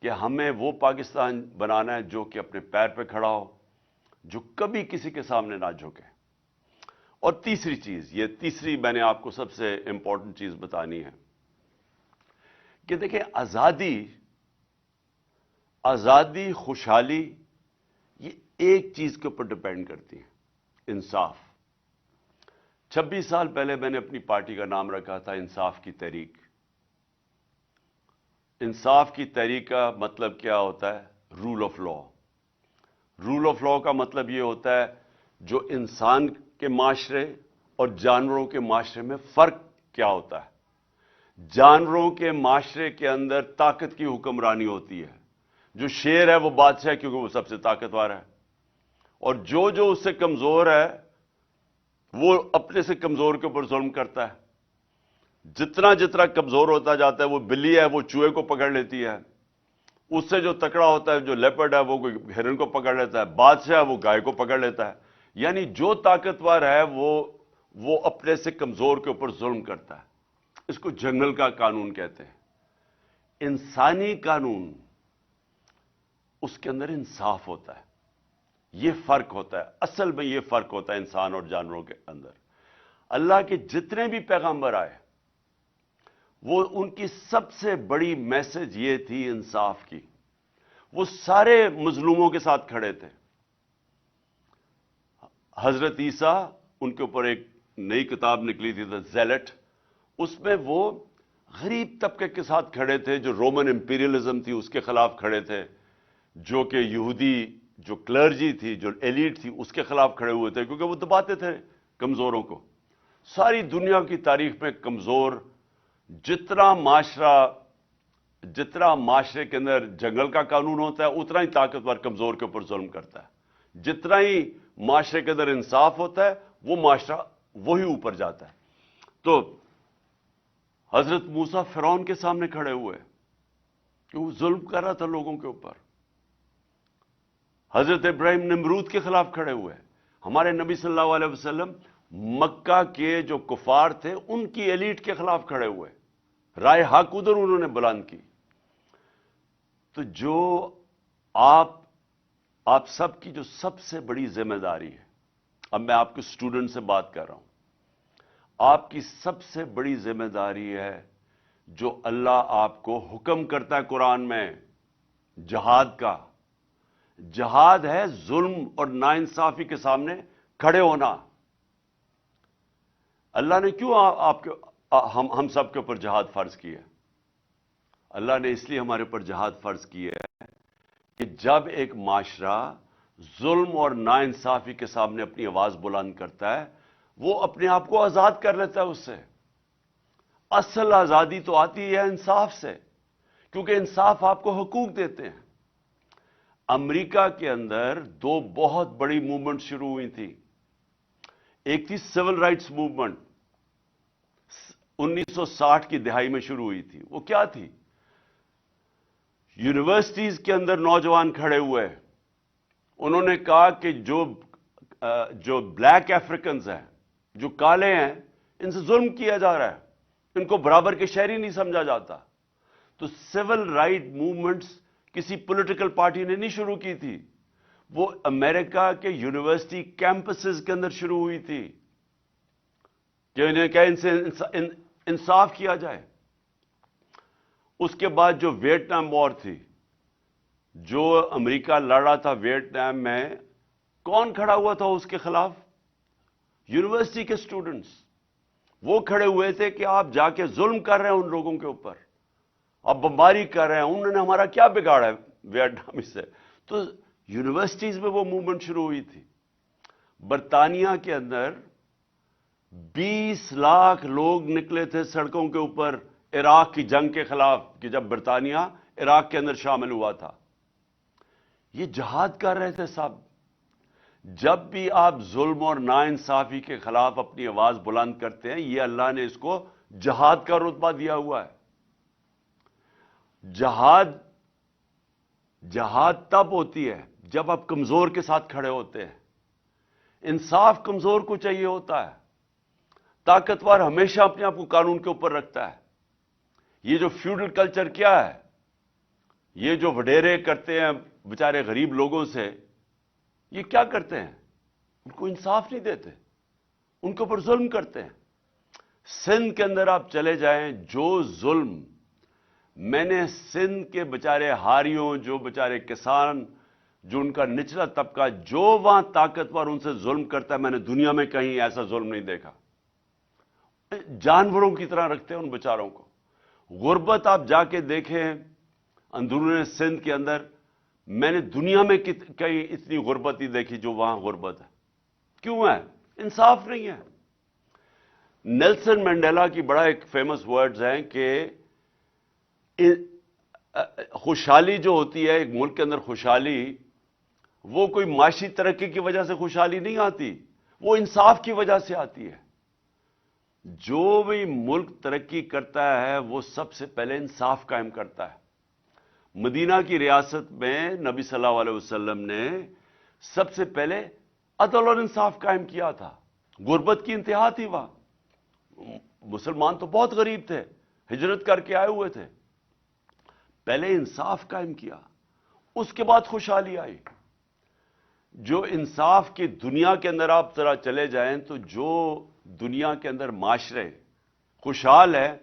کہ ہمیں وہ پاکستان بنانا ہے جو کہ اپنے پیر پہ کھڑا ہو، جو کبھی کسی کے سامنے نہ جھکے. اور تیسری چیز، یہ تیسری میں نے آپ کو سب سے امپورٹنٹ چیز بتانی ہے کہ دیکھیں، آزادی، خوشحالی، یہ ایک چیز کے اوپر ڈپینڈ کرتی ہے، انصاف. 26 سال پہلے میں نے اپنی پارٹی کا نام رکھا تھا انصاف کی تحریک. انصاف کی تحریک کا مطلب کیا ہوتا ہے؟ Rule of law. Rule of law کا مطلب یہ ہوتا ہے جو انسان کے معاشرے اور جانوروں کے معاشرے میں فرق کیا ہوتا ہے. جانوروں کے معاشرے کے اندر طاقت کی حکمرانی ہوتی ہے. جو شیر ہے وہ بادشاہ ہے کیونکہ وہ سب سے طاقتور ہے، اور جو اس سے کمزور ہے وہ اپنے سے کمزور کے اوپر ظلم کرتا ہے. جتنا کمزور ہوتا جاتا ہے، وہ بلی ہے وہ چوہے کو پکڑ لیتی ہے، اس سے جو تکڑا ہوتا ہے، جو لیپرڈ ہے وہ کوئی ہرن کو پکڑ لیتا ہے، بادشاہ وہ گائے کو پکڑ لیتا ہے. یعنی جو طاقتور ہے وہ اپنے سے کمزور کے اوپر ظلم کرتا ہے. اس کو جنگل کا قانون کہتے ہیں. انسانی قانون، اس کے اندر انصاف ہوتا ہے. یہ فرق ہوتا ہے، اصل میں یہ فرق ہوتا ہے انسان اور جانوروں کے اندر. اللہ کے جتنے بھی پیغمبر آئے، وہ ان کی سب سے بڑی میسج یہ تھی انصاف کی. وہ سارے مظلوموں کے ساتھ کھڑے تھے. حضرت عیسیٰ، ان کے اوپر ایک نئی کتاب نکلی تھی دا زیلٹ، اس میں وہ غریب طبقے کے ساتھ کھڑے تھے، جو رومن امپیریلزم تھی اس کے خلاف کھڑے تھے، جو کہ یہودی جو کلرجی تھی، جو ایلیٹ تھی، اس کے خلاف کھڑے ہوئے تھے، کیونکہ وہ دباتے تھے کمزوروں کو. ساری دنیا کی تاریخ میں کمزور، جتنا معاشرے کے اندر جنگل کا قانون ہوتا ہے، اتنا ہی طاقتور کمزور کے اوپر ظلم کرتا ہے. جتنا ہی معاشرے کے اندر انصاف ہوتا ہے، وہ معاشرہ وہی اوپر جاتا ہے. تو حضرت موسیٰ فرعون کے سامنے کھڑے ہوئے، کہ وہ ظلم کر رہا تھا لوگوں کے اوپر. حضرت ابراہیم نمرود کے خلاف کھڑے ہوئے. ہمارے نبی صلی اللہ علیہ وسلم مکہ کے جو کفار تھے ان کی ایلیٹ کے خلاف کھڑے ہوئے. رائے حق ادھر انہوں نے بلند کی. تو جو آپ سب کی جو سب سے بڑی ذمہ داری ہے، اب میں آپ کے اسٹوڈنٹ سے بات کر رہا ہوں، آپ کی سب سے بڑی ذمہ داری ہے جو اللہ آپ کو حکم کرتا ہے قرآن میں، جہاد کا. جہاد ہے ظلم اور ناانصافی کے سامنے کھڑے ہونا. اللہ نے کیوں ہم سب کے اوپر جہاد فرض کیا؟ اللہ نے اس لیے ہمارے اوپر جہاد فرض کیا ہے کہ جب ایک معاشرہ ظلم اور ناانصافی کے سامنے اپنی آواز بلند کرتا ہے، وہ اپنے آپ کو آزاد کر لیتا ہے اس سے. اصل آزادی تو آتی ہے انصاف سے، کیونکہ انصاف آپ کو حقوق دیتے ہیں. امریکہ کے اندر دو بہت بڑی موومنٹ شروع ہوئی تھی. ایک تھی سول رائٹس موومنٹ، 1960 کی دہائی میں شروع ہوئی تھی. وہ کیا تھی؟ یونیورسٹیز کے اندر نوجوان کھڑے ہوئے، انہوں نے کہا کہ جو بلیک افریکنز ہیں، جو کالے ہیں، ان سے ظلم کیا جا رہا ہے، ان کو برابر کے شہری نہیں سمجھا جاتا. تو سول رائٹ موومنٹس کسی پولیٹیکل پارٹی نے نہیں شروع کی تھی، وہ امریکہ کے یونیورسٹی کیمپسز کے اندر شروع ہوئی تھی کہ انہیں کہ ان سے انصاف کیا جائے. اس کے بعد جو ویٹنام وار تھی، جو امریکہ لڑ رہا تھا ویٹنام میں، کون کھڑا ہوا تھا اس کے خلاف؟ یونیورسٹی کے اسٹوڈنٹس. وہ کھڑے ہوئے تھے کہ آپ جا کے ظلم کر رہے ہیں ان لوگوں کے اوپر، آپ بمباری کر رہے ہیں، انہوں نے ہمارا کیا بگاڑا ہے ویٹنامی سے. تو یونیورسٹیز میں وہ موومنٹ شروع ہوئی تھی. برطانیہ کے اندر 20 لاکھ لوگ نکلے تھے سڑکوں کے اوپر عراق کی جنگ کے خلاف، کہ جب برطانیہ عراق کے اندر شامل ہوا تھا. یہ جہاد کر رہے تھے صاحب. جب بھی آپ ظلم اور ناانصافی کے خلاف اپنی آواز بلند کرتے ہیں، یہ اللہ نے اس کو جہاد کا رتبہ دیا ہوا ہے. جہاد تب ہوتی ہے جب آپ کمزور کے ساتھ کھڑے ہوتے ہیں. انصاف کمزور کو چاہیے ہوتا ہے. طاقتور ہمیشہ اپنے آپ کو قانون کے اوپر رکھتا ہے. یہ جو فیوڈل کلچر کیا ہے، یہ جو وڈیرے کرتے ہیں بیچارے غریب لوگوں سے، یہ کیا کرتے ہیں؟ ان کو انصاف نہیں دیتے، ان کے اوپر ظلم کرتے ہیں. سندھ کے اندر آپ چلے جائیں، جو ظلم میں نے سندھ کے بیچارے ہاریوں، جو بیچارے کسان، جو ان کا نچلا طبقہ، جو وہاں طاقتور ان سے ظلم کرتا ہے، میں نے دنیا میں کہیں ایسا ظلم نہیں دیکھا. جانوروں کی طرح رکھتے ہیں ان بیچاروں کو. غربت آپ جا کے دیکھیں اندرون سندھ کے اندر، میں نے دنیا میں کہیں اتنی غربت ہی دیکھی جو وہاں غربت ہے. کیوں ہے؟ انصاف نہیں ہے. نیلسن منڈیلا کی بڑا ایک فیمس ورڈز ہیں کہ خوشحالی جو ہوتی ہے ایک ملک کے اندر، خوشحالی وہ کوئی معاشی ترقی کی وجہ سے خوشحالی نہیں آتی، وہ انصاف کی وجہ سے آتی ہے. جو بھی ملک ترقی کرتا ہے وہ سب سے پہلے انصاف قائم کرتا ہے. مدینہ کی ریاست میں نبی صلی اللہ علیہ وسلم نے سب سے پہلے عدل اور انصاف قائم کیا تھا. غربت کی انتہا تھی وہاں، مسلمان تو بہت غریب تھے، ہجرت کر کے آئے ہوئے تھے. پہلے انصاف قائم کیا، اس کے بعد خوشحالی آئی. جو انصاف کی دنیا کے اندر آپ ذرا چلے جائیں تو جو دنیا کے اندر معاشرے خوشحال ہے،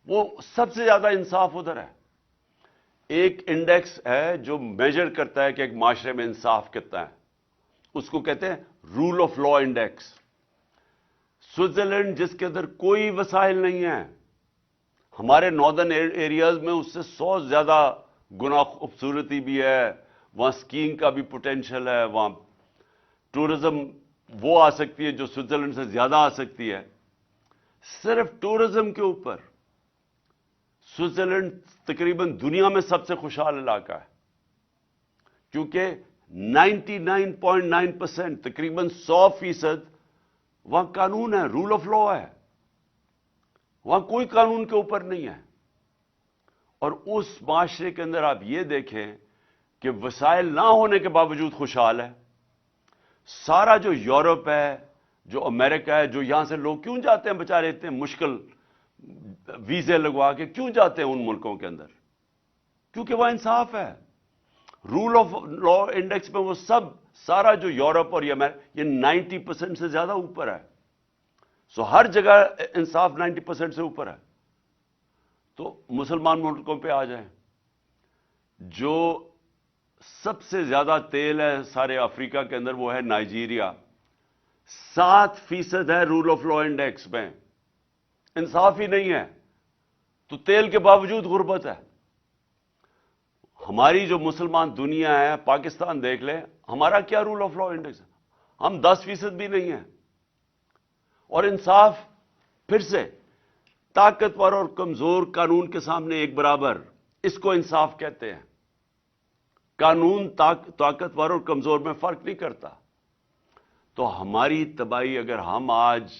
وہ سب سے زیادہ انصاف ادھر ہے. ایک انڈیکس ہے جو میجر کرتا ہے کہ ایک معاشرے میں انصاف کتنا ہے، اس کو کہتے ہیں rule of law index. Switzerland جس کے اندر کوئی وسائل نہیں ہیں، ہمارے ناردرن ایریاز میں اس سے 100 زیادہ گنا خوبصورتی بھی ہے، وہاں سکینگ کا بھی پوٹینشل ہے، وہاں ٹورزم وہ آ سکتی ہے جو سوئٹزرلینڈ سے زیادہ آ سکتی ہے. صرف ٹورزم کے اوپر سوئٹزرلینڈ تقریباً دنیا میں سب سے خوشحال علاقہ ہے، کیونکہ 99.9%، تقریباً 100% وہاں قانون ہے، رول آف لا ہے. وہاں کوئی قانون کے اوپر نہیں ہے. اور اس معاشرے کے اندر آپ یہ دیکھیں کہ وسائل نہ ہونے کے باوجود خوشحال ہے. سارا جو یورپ ہے، جو امریکہ ہے، جو یہاں سے لوگ کیوں جاتے ہیں بیچارے اتنے مشکل ویزے لگوا کے کیوں جاتے ہیں ان ملکوں کے اندر؟ کیونکہ وہ انصاف ہے. رول آف لا انڈیکس میں وہ سارا جو یورپ اور یہ 90% سے زیادہ اوپر ہے. سو ہر جگہ انصاف 90% سے اوپر ہے. تو مسلمان ملکوں پہ آ جائیں. جو سب سے زیادہ تیل ہے سارے افریقہ کے اندر وہ ہے نائجیریا. 7% ہے رول آف لا انڈیکس میں. انصاف ہی نہیں ہے تو تیل کے باوجود غربت ہے. ہماری جو مسلمان دنیا ہے، پاکستان دیکھ لیں، ہمارا کیا رول آف لا انڈیکس ہے؟ ہم 10% بھی نہیں ہیں. اور انصاف پھر سے طاقتور اور کمزور قانون کے سامنے ایک برابر، اس کو انصاف کہتے ہیں. قانون طاقتور اور کمزور میں فرق نہیں کرتا. تو ہماری تباہی، اگر ہم آج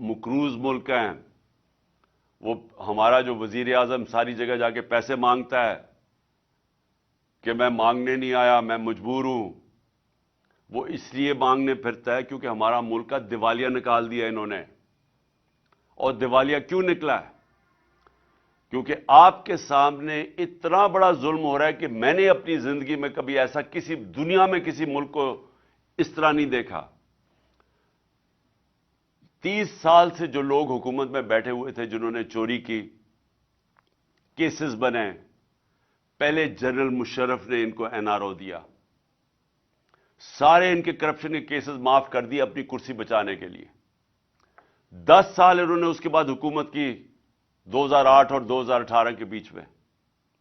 مقروض ملک ہیں، وہ ہمارا جو وزیر اعظم ساری جگہ جا کے پیسے مانگتا ہے کہ میں مانگنے نہیں آیا، میں مجبور ہوں، وہ اس لیے مانگنے پھرتا ہے کیونکہ ہمارا ملک کا دیوالیہ نکال دیا انہوں نے. اور دیوالیہ کیوں نکلا ہے؟ کیونکہ آپ کے سامنے اتنا بڑا ظلم ہو رہا ہے کہ میں نے اپنی زندگی میں کبھی ایسا کسی دنیا میں کسی ملک کو اس طرح نہیں دیکھا. 30 سال سے جو لوگ حکومت میں بیٹھے ہوئے تھے، جنہوں نے چوری کی، کیسز بنے، پہلے جنرل مشرف نے ان کو NRO دیا. سارے ان کے کرپشن کے کیسز معاف کر دیے اپنی کرسی بچانے کے لیے. 10 سال انہوں نے اس کے بعد حکومت کی، 2008 اور 2018 کے بیچ میں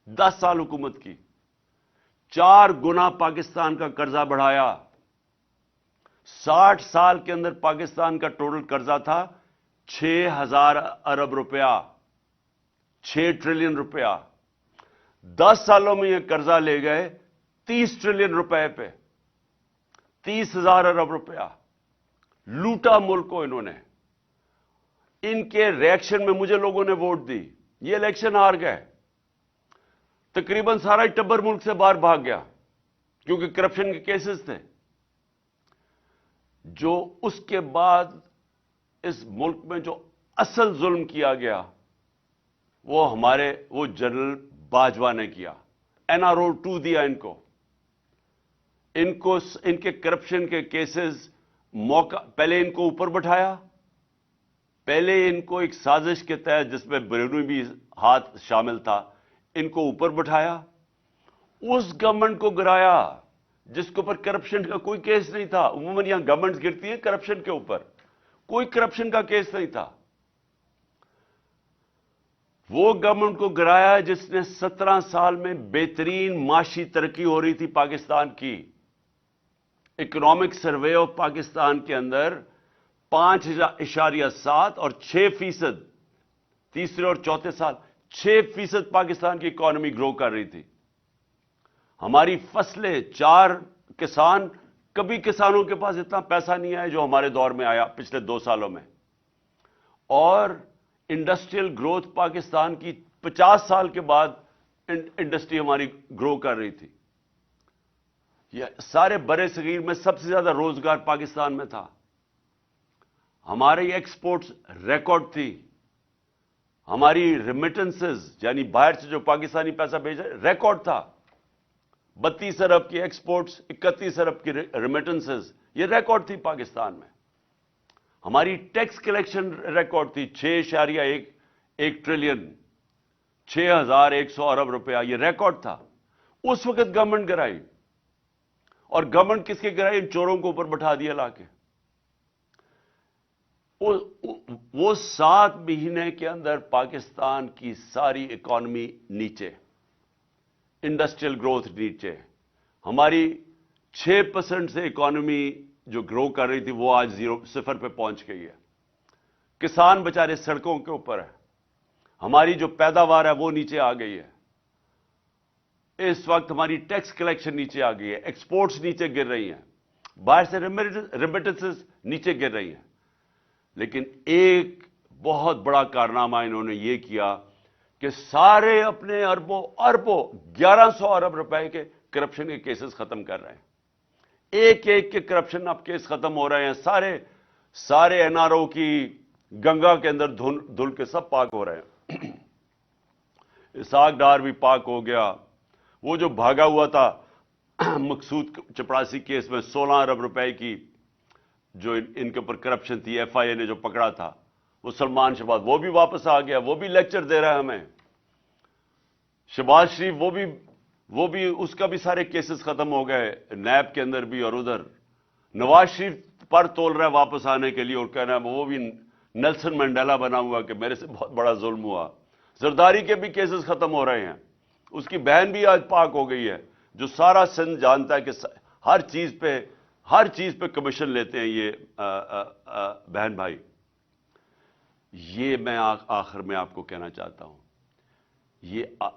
10 سال حکومت کی. 4 گنا پاکستان کا قرضہ بڑھایا. 60 سال کے اندر پاکستان کا ٹوٹل قرضہ تھا 6,000 ارب روپیہ، 6 ٹریلین روپیہ. 10 سالوں میں یہ قرضہ لے گئے 30 ٹریلین روپے پہ، 30,000 ارب روپیہ. لوٹا ملک کو انہوں نے. ان کے ریئیکشن میں مجھے لوگوں نے ووٹ دی، یہ الیکشن ہار گئے. تقریباً سارا ٹبر ملک سے باہر بھاگ گیا کیونکہ کرپشن کے کیسز تھے. جو اس کے بعد اس ملک میں جو اصل ظلم کیا گیا وہ جنرل باجوہ نے کیا. NRO 2 دیا ان کو. ان کے کرپشن کے کیسز پہلے ان کو اوپر بٹھایا، پہلے ان کو ایک سازش کے تحت جس میں بیرونی بھی ہاتھ شامل تھا، ان کو اوپر بٹھایا. اس گورنمنٹ کو گرایا جس کے اوپر کرپشن کا کوئی کیس نہیں تھا. عموماً یہاں گورنمنٹ گرتی ہے کرپشن کے اوپر، کوئی کرپشن کا کیس نہیں تھا. وہ گورنمنٹ کو گرایا جس نے 17 سال میں بہترین معاشی ترقی ہو رہی تھی پاکستان کی. اکنامک سروے آف پاکستان کے اندر 5.7 اور 6%، تیسرے اور چوتھے سال 6% پاکستان کی اکانومی گرو کر رہی تھی. ہماری فصلیں، 4 کسان، کبھی کسانوں کے پاس اتنا پیسہ نہیں آیا جو ہمارے دور میں آیا پچھلے 2 سالوں میں. اور انڈسٹریل گروتھ پاکستان کی 50 سال کے بعد انڈسٹری ہماری گرو کر رہی تھی. یہ سارے برے صغیر میں سب سے زیادہ روزگار پاکستان میں تھا. ہماری ایکسپورٹس ریکارڈ تھی. ہماری ریمیٹنسز یعنی باہر سے جو پاکستانی پیسہ بھیجا ریکارڈ تھا. 32 ارب کی ایکسپورٹس، 31 ارب کی ریمیٹنسز، یہ ریکارڈ تھی پاکستان میں. ہماری ٹیکس کلیکشن ریکارڈ تھی 6.1 ٹریلین، 6,100 ارب روپیہ، یہ ریکارڈ تھا. اس وقت گورنمنٹ گرائی. اور گورنمنٹ کس کے گرائی؟ ان چوروں کو اوپر بٹھا دیا لا کے. وہ 7 مہینے کے اندر پاکستان کی ساری اکانومی نیچے، انڈسٹریل گروتھ نیچے. ہماری 6% سے اکانومی جو گرو کر رہی تھی وہ آج 0 پہ پہنچ گئی ہے. کسان بچارے سڑکوں کے اوپر ہے. ہماری جو پیداوار ہے وہ نیچے آ گئی ہے. اس وقت ہماری ٹیکس کلیکشن نیچے آ گئی ہے، ایکسپورٹس نیچے گر رہی ہیں، باہر سے ریمیٹنسز نیچے گر رہی ہیں. لیکن ایک بہت بڑا کارنامہ انہوں نے یہ کیا کہ سارے اپنے اربوں 1100 ارب روپے کے کرپشن کے کیسز ختم کر رہے ہیں، ایک ایک کے کرپشن اب کیس ختم ہو رہے ہیں، سارے این آر او کی گنگا کے اندر دھل کے سب پاک ہو رہے ہیں۔ اسحاق ڈار بھی پاک ہو گیا، وہ جو بھاگا ہوا تھا مقصود چپڑاسی کیس میں 16 ارب روپے کی جو ان کے اوپر کرپشن تھی، ایف آئی اے نے جو پکڑا تھا، وہ سلمان شہباز وہ بھی واپس آ گیا، وہ بھی لیکچر دے رہا ہے ہمیں۔ شہباز شریف وہ بھی اس کا بھی سارے کیسز ختم ہو گئے، نیب کے اندر بھی اور ادھر۔ نواز شریف پر تول رہا ہے واپس آنے کے لیے اور کہہ رہا ہے وہ بھی نیلسن منڈیلا بنا ہوا کہ میرے سے بہت بڑا ظلم ہوا۔ زرداری کے بھی کیسز ختم ہو رہے ہیں، اس کی بہن بھی آج پاک ہو گئی ہے، جو سارا سندھ جانتا ہے کہ ہر چیز پہ کمیشن لیتے ہیں یہ بہن بھائی۔ یہ میں آخر میں آپ کو کہنا چاہتا ہوں،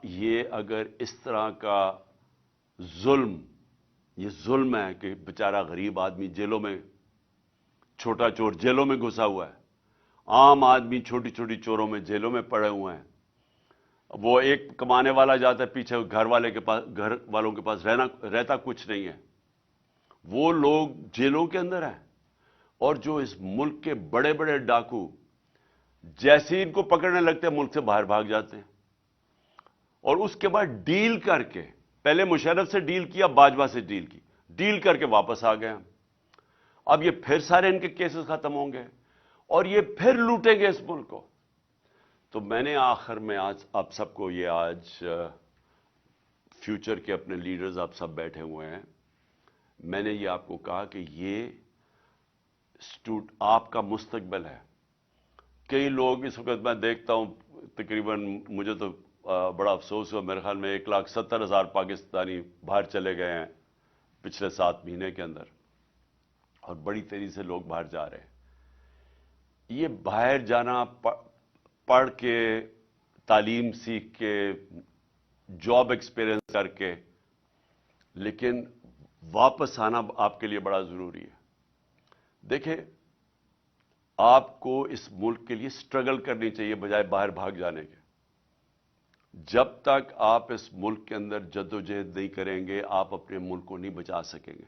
یہ اگر اس طرح کا یہ ظلم ہے کہ بیچارہ غریب آدمی جیلوں میں، چھوٹا چور جیلوں میں گھسا ہوا ہے، عام آدمی چھوٹی چھوٹی چوروں میں جیلوں میں پڑے ہوئے ہیں، وہ ایک کمانے والا جاتا ہے پیچھے گھر والوں کے پاس رہتا کچھ نہیں ہے، وہ لوگ جیلوں کے اندر ہیں۔ اور جو اس ملک کے بڑے بڑے ڈاکو جیسے ان کو پکڑنے لگتے ہیں ملک سے باہر بھاگ جاتے ہیں، اور اس کے بعد ڈیل کر کے، پہلے مشرف سے ڈیل کیا، باجوہ سے ڈیل کر کے واپس آ گئے۔ اب یہ پھر سارے ان کے کیسز ختم ہوں گے اور یہ پھر لوٹیں گے اس ملک کو۔ تو میں نے آخر میں آج آپ سب کو آج فیوچر کے اپنے لیڈرز آپ سب بیٹھے ہوئے ہیں، میں نے یہ آپ کو کہا کہ یہ آپ کا مستقبل ہے۔ کئی لوگ اس وقت میں دیکھتا ہوں، تقریباً مجھے تو بڑا افسوس ہوا، میرے خیال میں 1,70,000 پاکستانی باہر چلے گئے ہیں پچھلے 7 مہینے کے اندر، اور بڑی تیزی سے لوگ باہر جا رہے ہیں۔ یہ باہر جانا، پڑھ کے، تعلیم سیکھ کے، جاب ایکسپیرئنس کر کے، لیکن واپس آنا آپ کے لیے بڑا ضروری ہے۔ دیکھیں، آپ کو اس ملک کے لیے سٹرگل کرنی چاہیے بجائے باہر بھاگ جانے کے۔ جب تک آپ اس ملک کے اندر جدوجہد نہیں کریں گے، آپ اپنے ملک کو نہیں بچا سکیں گے۔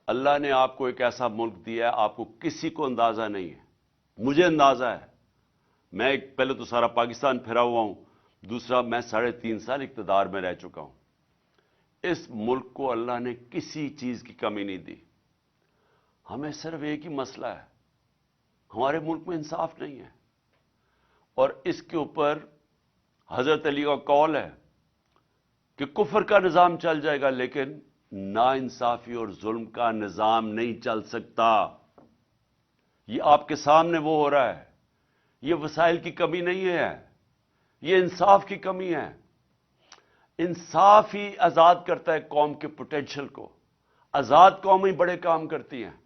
اللہ نے آپ کو ایک ایسا ملک دیا ہے، آپ کو کسی کو اندازہ نہیں ہے، مجھے اندازہ ہے۔ میں پہلے تو سارا پاکستان پھرا ہوا ہوں، دوسرا میں 3.5 سال اقتدار میں رہ چکا ہوں۔ اس ملک کو اللہ نے کسی چیز کی کمی نہیں دی۔ ہمیں صرف ایک ہی مسئلہ ہے، ہمارے ملک میں انصاف نہیں ہے، اور اس کے اوپر حضرت علی کا قول ہے کہ کفر کا نظام چل جائے گا لیکن ناانصافی اور ظلم کا نظام نہیں چل سکتا۔ یہ آپ کے سامنے وہ ہو رہا ہے۔ یہ وسائل کی کمی نہیں ہے، یہ انصاف کی کمی ہے۔ انصاف ہی آزاد کرتا ہے قوم کے پوٹینشل کو۔ آزاد قومیں بڑے کام کرتی ہیں۔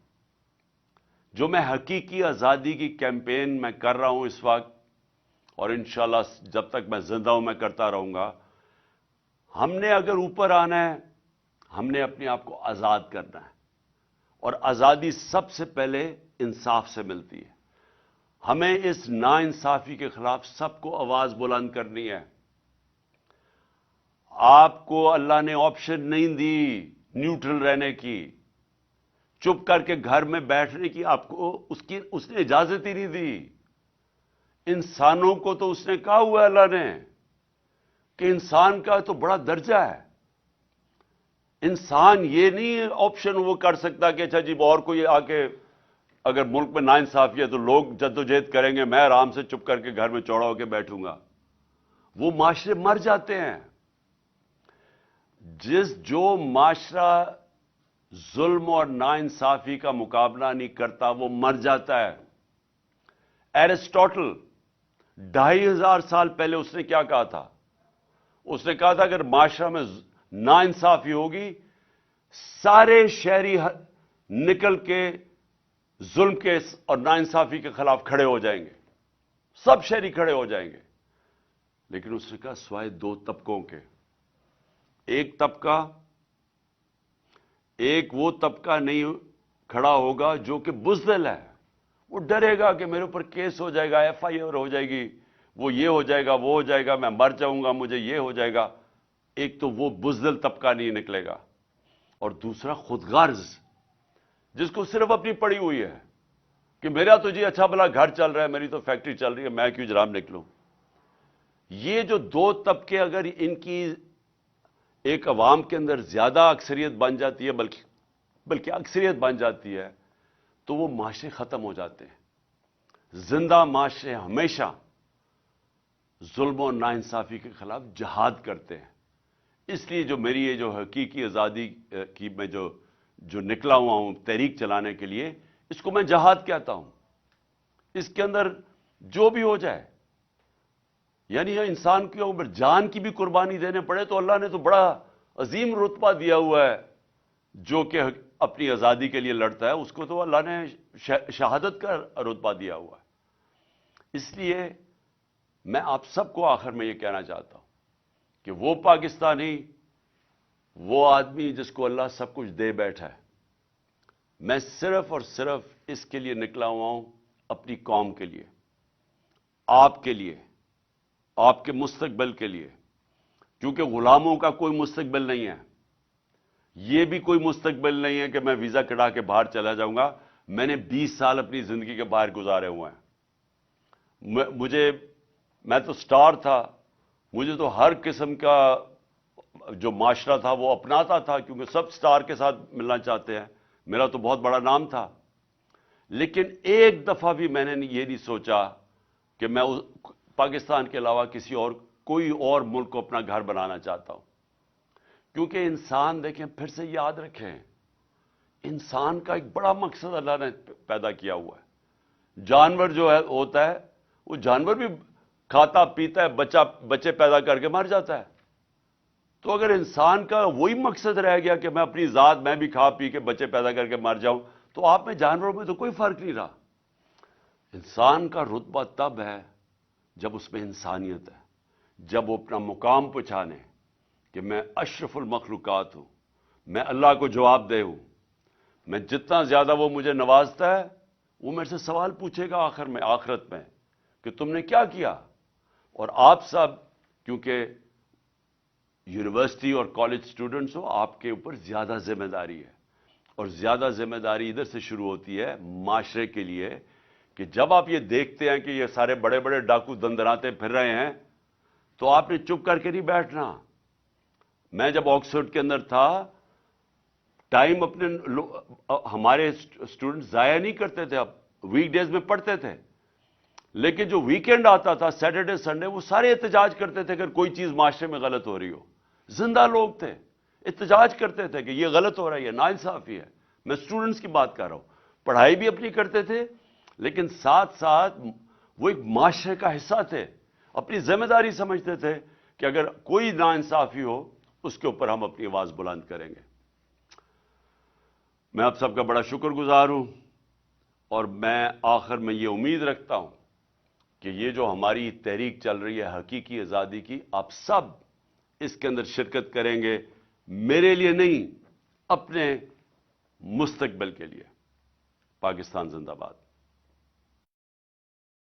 جو میں حقیقی آزادی کی کیمپین میں کر رہا ہوں اس وقت، اور انشاءاللہ جب تک میں زندہ ہوں میں کرتا رہوں گا، ہم نے اگر اوپر آنا ہے، ہم نے اپنے آپ کو آزاد کرنا ہے، اور آزادی سب سے پہلے انصاف سے ملتی ہے۔ ہمیں اس ناانصافی کے خلاف سب کو آواز بلند کرنی ہے۔ آپ کو اللہ نے آپشن نہیں دی نیوٹرل رہنے کی، چپ کر کے گھر میں بیٹھنے کی، آپ کو اس نے اجازت ہی نہیں دی۔ انسانوں کو تو اس نے کہا ہوا ہے اللہ نے کہ انسان کا تو بڑا درجہ ہے۔ انسان یہ نہیں آپشن وہ کر سکتا کہ اچھا جی اور کوئی آ کے اگر ملک میں ناانصافی ہے تو لوگ جدوجہد کریں گے، میں آرام سے چپ کر کے گھر میں چوڑا ہو کے بیٹھوں گا۔ وہ معاشرے مر جاتے ہیں۔ جو معاشرہ ظلم اور ناانصافی کا مقابلہ نہیں کرتا وہ مر جاتا ہے۔ ایرسٹوٹل 2500 سال پہلے اس نے کیا کہا تھا؟ اس نے کہا تھا اگر معاشرہ میں ناانصافی ہوگی، سارے شہری نکل کے ظلم کے اور ناانصافی کے خلاف کھڑے ہو جائیں گے، سب شہری کھڑے ہو جائیں گے۔ لیکن اس نے کہا سوائے 2 طبقوں کے، ایک وہ طبقہ نہیں کھڑا ہوگا جو کہ بزدل ہے، وہ ڈرے گا کہ میرے اوپر کیس ہو جائے گا، ایف آئی آر ہو جائے گی، وہ یہ ہو جائے گا، وہ ہو جائے گا، میں مر جاؤں گا، مجھے یہ ہو جائے گا. ایک تو وہ بزدل طبقہ نہیں نکلے گا، اور دوسرا خود غرض، جس کو صرف اپنی پڑی ہوئی ہے کہ میرا تو جی اچھا بھلا گھر چل رہا ہے، میری تو فیکٹری چل رہی ہے، میں کیوں جرام نکلوں. یہ جو دو طبقے اگر ان کی ایک عوام کے اندر زیادہ اکثریت بن جاتی ہے، بلکہ اکثریت بن جاتی ہے، تو وہ معاشرے ختم ہو جاتے ہیں. زندہ معاشرے ہمیشہ ظلم و ناانصافی کے خلاف جہاد کرتے ہیں. اس لیے جو میری یہ جو حقیقی آزادی کی میں جو نکلا ہوا ہوں تحریک چلانے کے لیے، اس کو میں جہاد کہتا ہوں. اس کے اندر جو بھی ہو جائے، یعنی انسان کے اوپر جان کی بھی قربانی دینے پڑے تو اللہ نے تو بڑا عظیم رتبہ دیا ہوا ہے. جو کہ اپنی آزادی کے لیے لڑتا ہے اس کو تو اللہ نے شہادت کا رتبہ دیا ہوا ہے. اس لیے میں آپ سب کو آخر میں یہ کہنا چاہتا ہوں کہ وہ پاکستانی، وہ آدمی جس کو اللہ سب کچھ دے بیٹھا ہے، میں صرف اور صرف اس کے لیے نکلا ہوا ہوں، اپنی قوم کے لیے، آپ کے لیے، آپ کے مستقبل کے لیے. کیونکہ غلاموں کا کوئی مستقبل نہیں ہے. یہ بھی کوئی مستقبل نہیں ہے کہ میں ویزا کٹا کے باہر چلا جاؤں گا. میں نے 20 سال اپنی زندگی کے باہر گزارے ہوئے ہیں. میں تو سٹار تھا، مجھے تو ہر قسم کا جو معاشرہ تھا وہ اپناتا تھا، کیونکہ سب سٹار کے ساتھ ملنا چاہتے ہیں. میرا تو بہت بڑا نام تھا. لیکن ایک دفعہ بھی میں نے یہ نہیں سوچا کہ میں پاکستان کے علاوہ کوئی اور ملک کو اپنا گھر بنانا چاہتا ہوں. کیونکہ انسان، دیکھیں پھر سے یاد رکھیں، انسان کا ایک بڑا مقصد اللہ نے پیدا کیا ہوا ہے. جانور جو ہوتا ہے، وہ جانور بھی کھاتا پیتا ہے، بچے پیدا کر کے مر جاتا ہے. تو اگر انسان کا وہی مقصد رہ گیا کہ میں اپنی ذات، میں بھی کھا پی کے بچے پیدا کر کے مر جاؤں، تو آپ میں جانوروں میں تو کوئی فرق نہیں رہا. انسان کا رتبہ تب ہے جب اس میں انسانیت ہے، جب وہ اپنا مقام پہچانے کہ میں اشرف المخلوقات ہوں، میں اللہ کو جواب دہ ہوں. میں جتنا زیادہ وہ مجھے نوازتا ہے، وہ میرے سے سوال پوچھے گا آخرت میں کہ تم نے کیا کیا. اور آپ سب کیونکہ یونیورسٹی اور کالج سٹوڈنٹس ہو، آپ کے اوپر زیادہ ذمہ داری ہے. اور زیادہ ذمہ داری ادھر سے شروع ہوتی ہے معاشرے کے لیے، کہ جب آپ یہ دیکھتے ہیں کہ یہ سارے بڑے بڑے ڈاکو دندراتے پھر رہے ہیں، تو آپ نے چپ کر کے نہیں بیٹھنا. میں جب آکسفورڈ کے اندر تھا، ٹائم ہمارے اسٹوڈنٹ ضائع نہیں کرتے تھے. اب ویک ڈیز میں پڑھتے تھے، لیکن جو ویکینڈ آتا تھا، سیٹرڈے سنڈے، وہ سارے احتجاج کرتے تھے اگر کوئی چیز معاشرے میں غلط ہو رہی ہو. زندہ لوگ تھے، احتجاج کرتے تھے کہ یہ غلط ہو رہا ہے، یہ ناانصافی ہے. میں اسٹوڈنٹس کی بات کر رہا ہوں. پڑھائی بھی اپنی کرتے تھے، لیکن ساتھ ساتھ وہ ایک معاشرے کا حصہ تھے. اپنی ذمہ داری سمجھتے تھے کہ اگر کوئی ناانصافی ہو، اس کے اوپر ہم اپنی آواز بلند کریں گے. میں آپ سب کا بڑا شکر گزار ہوں، اور میں آخر میں یہ امید رکھتا ہوں کہ یہ جو ہماری تحریک چل رہی ہے حقیقی آزادی کی، آپ سب اس کے اندر شرکت کریں گے، میرے لیے نہیں، اپنے مستقبل کے لیے. پاکستان زندہ باد.